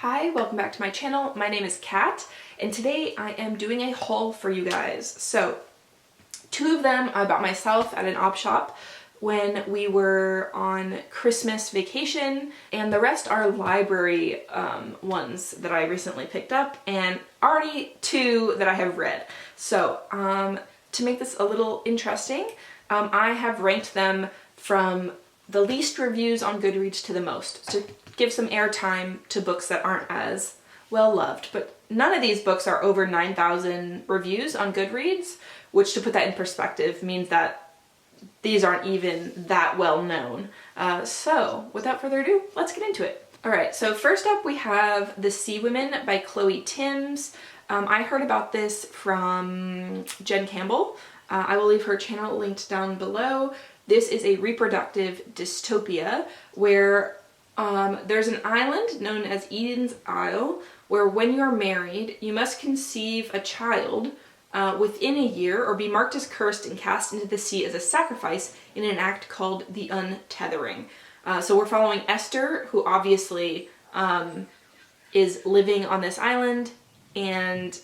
Hi, welcome back to my channel. My name is Kat, and today I am doing a haul for you guys. So, two of them I bought myself at an op shop when we were on Christmas vacation, and the rest are library ones that I recently picked up, and already two that I have read. So, to make this a little interesting, I have ranked them from the least reviews on Goodreads to the most, to give some airtime to books that aren't as well loved. But none of these books are over 9,000 reviews on Goodreads, which, to put that in perspective, means that these aren't even that well known. So without further ado, let's get into it. All right, so first up we have The Sea Women by Chloe Timms. I heard about this from Jen Campbell. I will leave her channel linked down below. This is a reproductive dystopia where there's an island known as Eden's Isle where when you're married, you must conceive a child within a year or be marked as cursed and cast into the sea as a sacrifice in an act called the untethering. So we're following Esther, who obviously is living on this island, and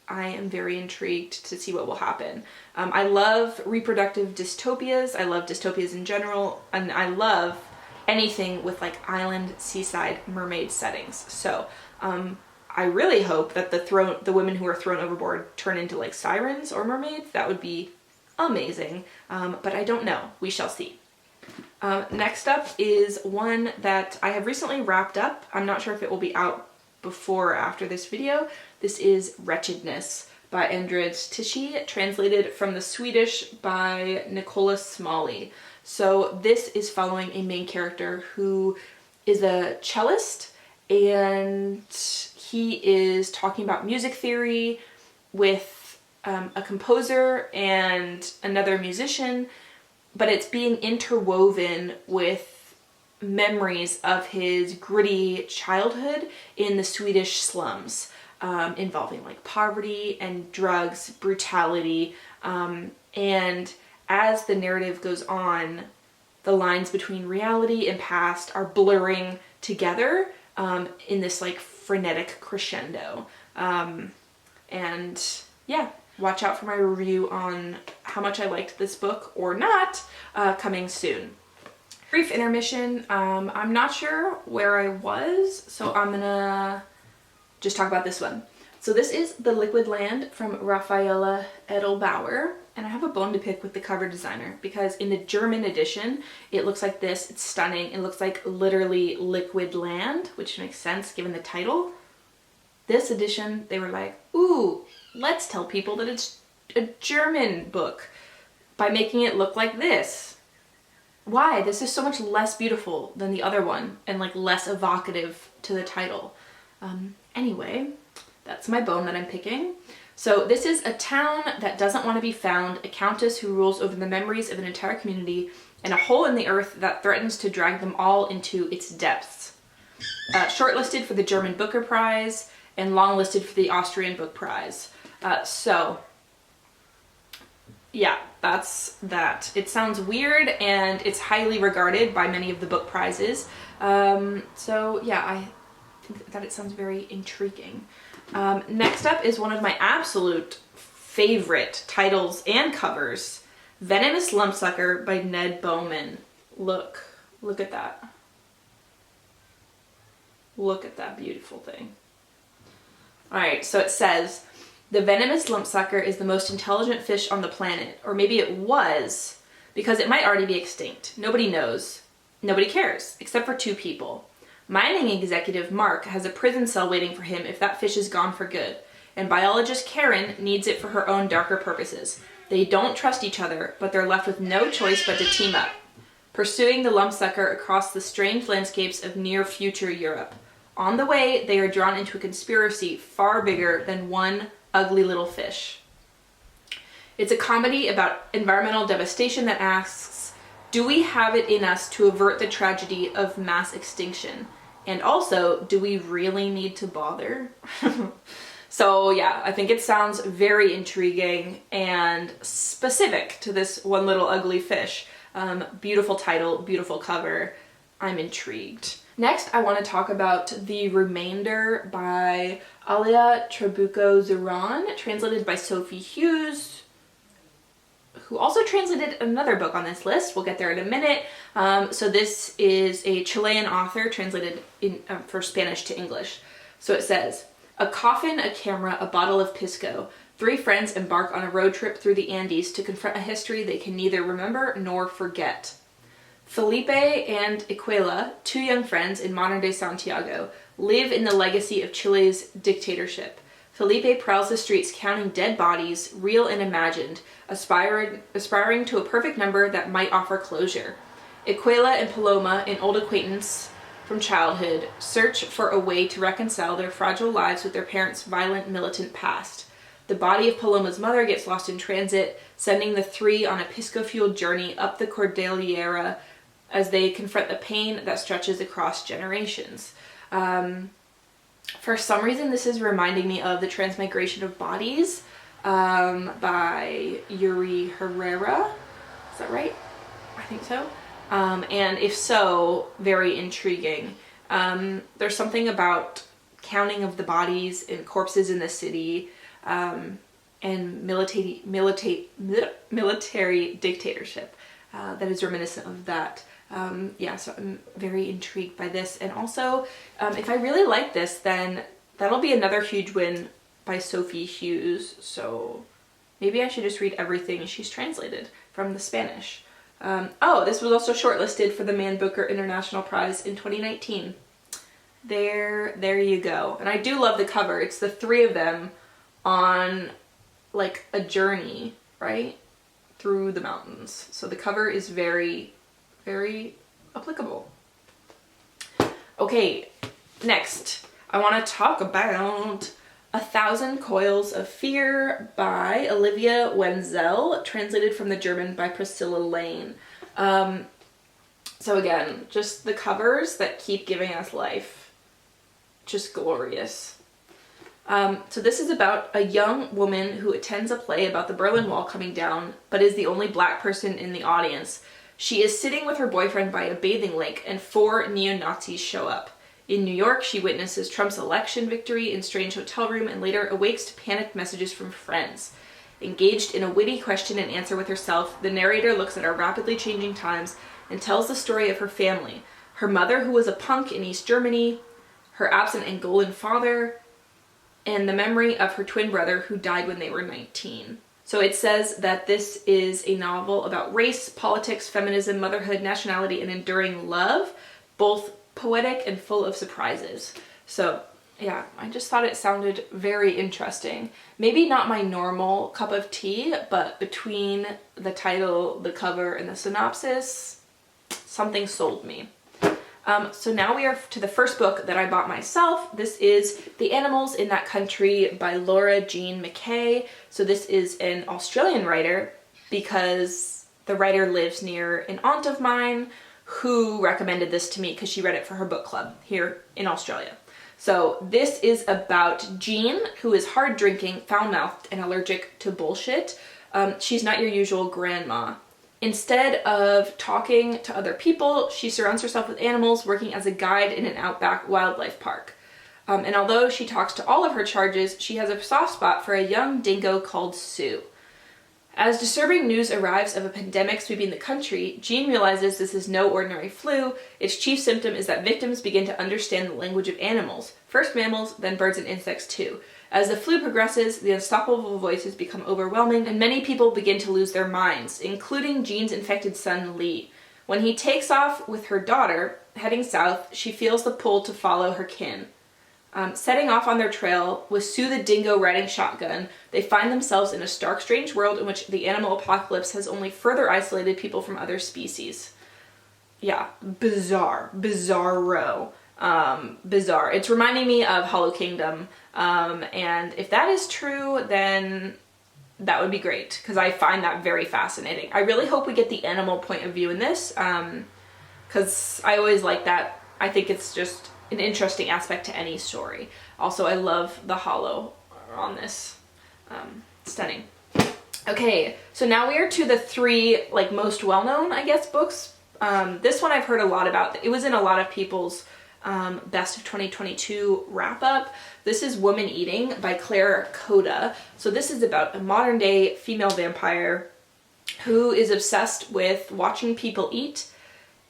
I am very intrigued to see what will happen. I love reproductive dystopias. I love dystopias in general, and I love anything with like island, seaside, mermaid settings. So I really hope that the women who are thrown overboard turn into like sirens or mermaids. That would be amazing, but I don't know. We shall see. Next up is one that I have recently wrapped up. I'm not sure if it will be out before or after this video. This is Wretchedness by Andres Tichy, translated from the Swedish by Nicola Smalley. So this is following a main character who is a cellist, and he is talking about music theory with a composer and another musician, but it's being interwoven with memories of his gritty childhood in the Swedish slums, involving like poverty and drugs, brutality, and as the narrative goes on, the lines between reality and past are blurring together in this like frenetic crescendo. And yeah, watch out for my review on how much I liked this book or not, coming soon. Brief intermission. I'm not sure where I was, so I'm gonna just talk about this one. So this is The Liquid Land from Rafaela Edelbauer, and I have a bone to pick with the cover designer because in the German edition it looks like this. It's stunning. It looks like literally liquid land, which makes sense given the title. This edition, they were like, ooh, let's tell people that it's a German book by making it look like this. Why? This is so much less beautiful than the other one and like less evocative to the title. Anyway, that's my bone that I'm picking. So this is a town that doesn't want to be found, a countess who rules over the memories of an entire community, and a hole in the earth that threatens to drag them all into its depths. Shortlisted for the German Booker Prize and longlisted for the Austrian Book Prize. So yeah, that's that. It sounds weird and it's highly regarded by many of the book prizes. So yeah, I think that it sounds very intriguing. Next up is one of my absolute favorite titles and covers, Venomous Lumpsucker by Ned Bowman. Look at that. Look at that beautiful thing. Alright, so it says, the venomous lumpsucker is the most intelligent fish on the planet, or maybe it was, because it might already be extinct. Nobody knows. Nobody cares, except for two people. Mining executive Mark has a prison cell waiting for him if that fish is gone for good, and biologist Karen needs it for her own darker purposes. They don't trust each other, but they're left with no choice but to team up, pursuing the lumpsucker across the strange landscapes of near-future Europe. On the way, they are drawn into a conspiracy far bigger than one ugly little fish. It's a comedy about environmental devastation that asks, do we have it in us to avert the tragedy of mass extinction? And also, do we really need to bother? So yeah, I think it sounds very intriguing and specific to this one little ugly fish. Beautiful title, beautiful cover. I'm intrigued. Next, I want to talk about The Remainder by Alia Trabuco-Zeran, translated by Sophie Hughes, who also translated another book on this list. We'll get there in a minute. So this is a Chilean author translated for Spanish to English. So it says, a coffin, a camera, a bottle of pisco. 3 friends embark on a road trip through the Andes to confront a history they can neither remember nor forget. Felipe and Iquela, 2 young friends in modern-day Santiago, live in the legacy of Chile's dictatorship. Felipe prowls the streets counting dead bodies, real and imagined, aspiring to a perfect number that might offer closure. Iquela and Paloma, an old acquaintance from childhood, search for a way to reconcile their fragile lives with their parents' violent militant past. The body of Paloma's mother gets lost in transit, sending the 3 on a pisco-fueled journey up the Cordillera as they confront the pain that stretches across generations. For some reason, this is reminding me of The Transmigration of Bodies by Yuri Herrera. Is that right? I think so. And if so, very intriguing. There's something about counting of the bodies and corpses in the city and military dictatorship that is reminiscent of that. So I'm very intrigued by this. And also, if I really like this, then that'll be another huge win by Sophie Hughes. So maybe I should just read everything she's translated from the Spanish. This was also shortlisted for the Man Booker International Prize in 2019. There you go. And I do love the cover. It's the 3 of them on like a journey, right? Through the mountains. So the cover is very, very applicable. Okay, next I want to talk about 1,000 Coils of Fear by Olivia Wenzel, translated from the German by Priscilla Lane. So again, just the covers that keep giving us life. Just glorious. So this is about a young woman who attends a play about the Berlin Wall coming down, but is the only black person in the audience. She is sitting with her boyfriend by a bathing lake, and 4 neo-Nazis show up. In New York, she witnesses Trump's election victory in strange hotel room and later awakes to panicked messages from friends. Engaged in a witty question and answer with herself, the narrator looks at our rapidly changing times and tells the story of her family. Her mother, who was a punk in East Germany, her absent Angolan father, and the memory of her twin brother who died when they were 19. So it says that this is a novel about race, politics, feminism, motherhood, nationality, and enduring love, both poetic and full of surprises. So yeah, I just thought it sounded very interesting. Maybe not my normal cup of tea, but between the title, the cover, and the synopsis, something sold me. So now we are to the first book that I bought myself. This is The Animals in That Country by Laura Jean McKay. So this is an Australian writer because the writer lives near an aunt of mine who recommended this to me because she read it for her book club here in Australia. So this is about Jean, who is hard drinking, foul-mouthed, and allergic to bullshit. She's not your usual grandma. Instead of talking to other people, she surrounds herself with animals, working as a guide in an outback wildlife park. And although she talks to all of her charges, she has a soft spot for a young dingo called Sue. As disturbing news arrives of a pandemic sweeping the country, Jean realizes this is no ordinary flu. Its chief symptom is that victims begin to understand the language of animals, first mammals, then birds and insects too. As the flu progresses, the unstoppable voices become overwhelming, and many people begin to lose their minds, including Jean's infected son, Lee. When he takes off with her daughter, heading south, she feels the pull to follow her kin. Setting off on their trail, with Sue the dingo riding shotgun, they find themselves in a stark, strange world in which the animal apocalypse has only further isolated people from other species. Yeah, bizarro. Bizarre. It's reminding me of Hollow Kingdom, and if that is true, then that would be great, because I find that very fascinating. I really hope we get the animal point of view in this, because I always like that. I think it's just an interesting aspect to any story. Also, I love the hollow on this. Stunning. Okay, so now we are to the 3 most well-known, I guess, books. This one I've heard a lot about. It was in a lot of people's Best of 2022 wrap-up. This is Woman Eating by Claire Coda. So this is about a modern day female vampire who is obsessed with watching people eat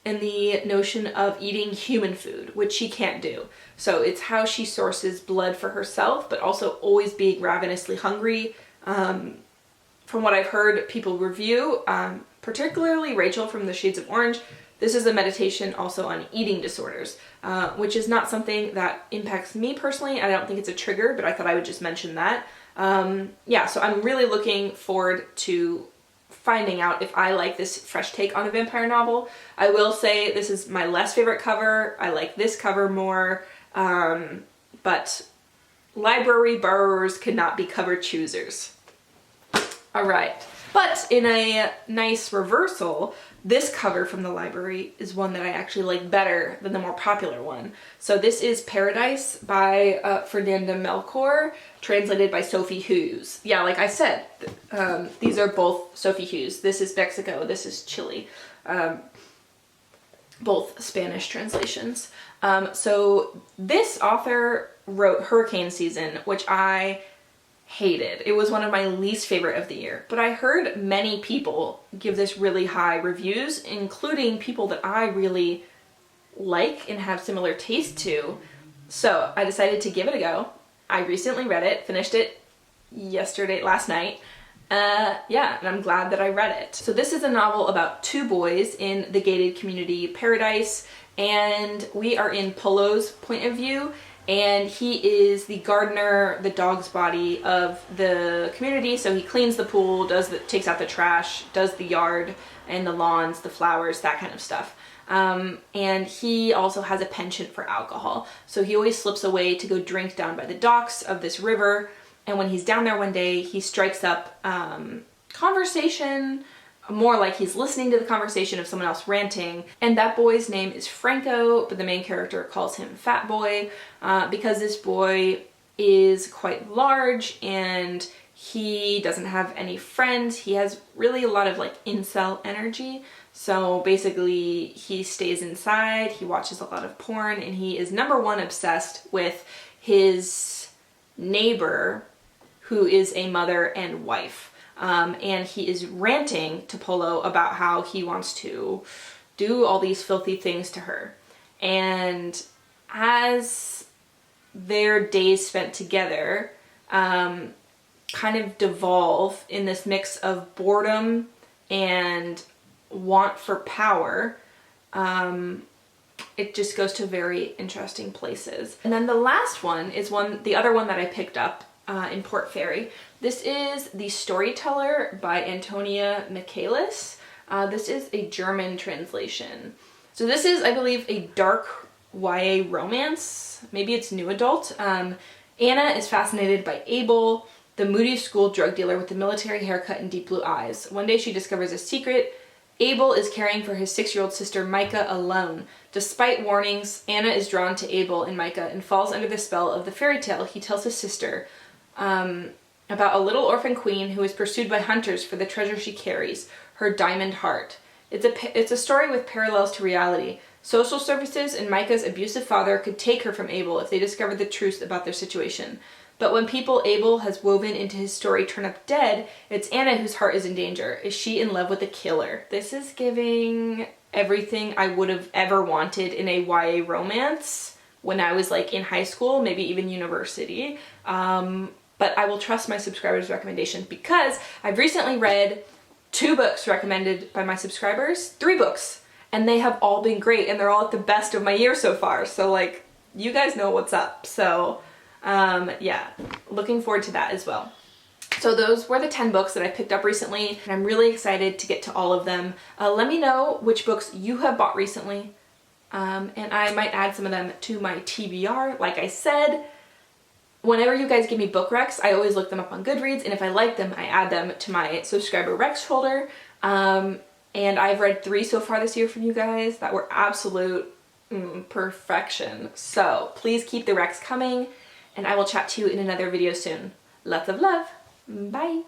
and the notion of eating human food, which she can't do. So it's how she sources blood for herself, but also always being ravenously hungry. From what I've heard people review, particularly Rachel from the Shades of Orange, this is a meditation also on eating disorders, which is not something that impacts me personally. I don't think it's a trigger, but I thought I would just mention that. Yeah, so I'm really looking forward to finding out if I like this fresh take on a vampire novel. I will say this is my less favorite cover. I like this cover more, but library borrowers could not be cover choosers. All right, but in a nice reversal, this cover from the library is one that I actually like better than the more popular one. So this is Paradise by Fernanda Melchor, translated by Sophie Hughes. Yeah, like I said, these are both Sophie Hughes. This is Mexico, this is Chile. Both Spanish translations. So this author wrote Hurricane Season, which I hated. It was one of my least favorite of the year, but I heard many people give this really high reviews, including people that I really like and have similar taste to. So I decided to give it a go. I recently read it, finished it last night. Yeah, and I'm glad that I read it. So this is a novel about two boys in the gated community Paradise, and we are in Polo's point of view, and he is the gardener, the dog's body of the community. So he cleans the pool, takes out the trash, does the yard and the lawns, the flowers, that kind of stuff. And he also has a penchant for alcohol. So he always slips away to go drink down by the docks of this river. And when he's down there one day, he strikes up conversation, more like he's listening to the conversation of someone else ranting. And that boy's name is Franco, but the main character calls him Fat Boy because this boy is quite large and he doesn't have any friends. He has really a lot of like incel energy. So basically he stays inside, he watches a lot of porn, and he is number one obsessed with his neighbor who is a mother and wife. And he is ranting to Polo about how he wants to do all these filthy things to her. And as their days spent together kind of devolve in this mix of boredom and want for power, it just goes to very interesting places. And then the last one is the other one that I picked up in Port Fairy. This is The Storyteller by Antonia Michaelis. This is a German translation. So this is, I believe, a dark YA romance. Maybe it's new adult. Anna is fascinated by Abel, the moody school drug dealer with the military haircut and deep blue eyes. One day she discovers a secret. Abel is caring for his 6-year-old sister Micah alone. Despite warnings, Anna is drawn to Abel and Micah and falls under the spell of the fairy tale he tells his sister about a little orphan queen who is pursued by hunters for the treasure she carries, her diamond heart. It's a story with parallels to reality. Social services and Micah's abusive father could take her from Abel if they discovered the truth about their situation. But when people Abel has woven into his story turn up dead, it's Anna whose heart is in danger. Is she in love with a killer? This is giving everything I would have ever wanted in a YA romance when I was like in high school, maybe even university. But I will trust my subscribers' recommendations because I've recently read 2 books recommended by my subscribers, 3 books, and they have all been great and they're all at the best of my year so far. So like, you guys know what's up. So yeah, looking forward to that as well. So those were the 10 books that I picked up recently, and I'm really excited to get to all of them. Let me know which books you have bought recently, and I might add some of them to my TBR. Like I said, whenever you guys give me book recs, I always look them up on Goodreads, and if I like them, I add them to my subscriber recs folder. And I've read 3 so far this year from you guys that were absolute perfection. So please keep the recs coming, and I will chat to you in another video soon. Lots of love. Bye.